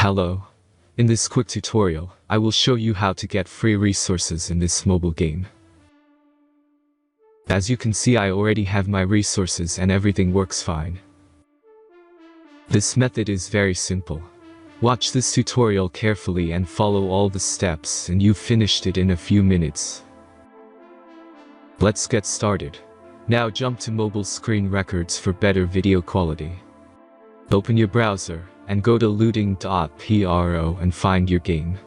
Hello. In this quick tutorial, I will show you how to get free resources in this mobile game. As you can see, I already have my resources and everything works fine. This method is very simple. Watch this tutorial carefully and follow all the steps and you've finished it in a few minutes. Let's get started. Now jump to mobile screen records for better video quality. Open your browser and go to looting.pro and find your game.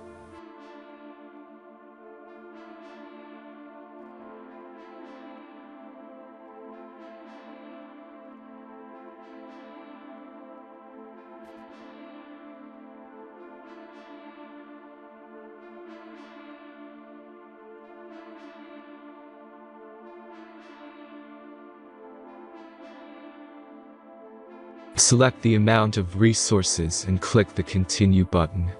Select the amount of resources and click the Continue button.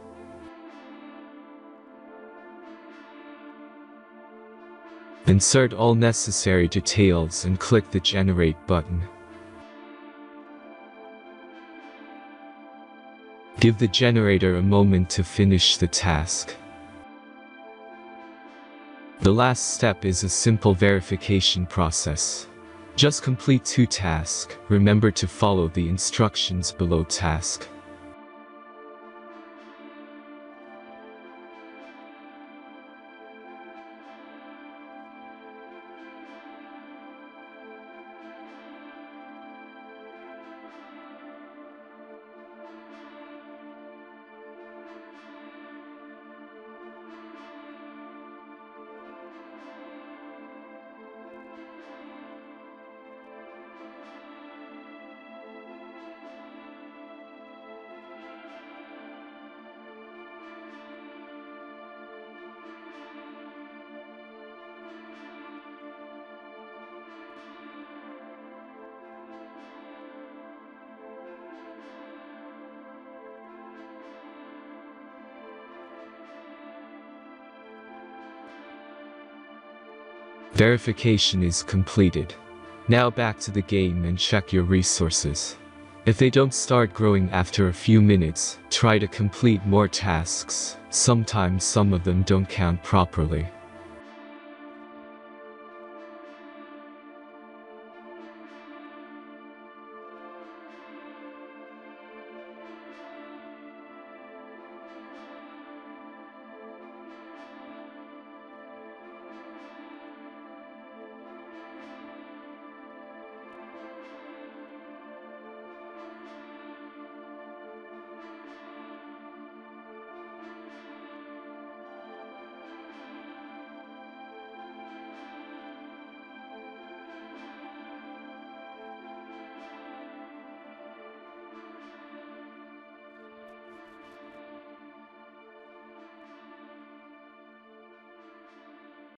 Insert all necessary details and click the Generate button. Give the generator a moment to finish the task. The last step is a simple verification process. Just complete 2 tasks. Remember to follow the instructions below task. Verification is completed. Now back to the game and check your resources. If they don't start growing after a few minutes, try to complete more tasks. Sometimes some of them don't count properly.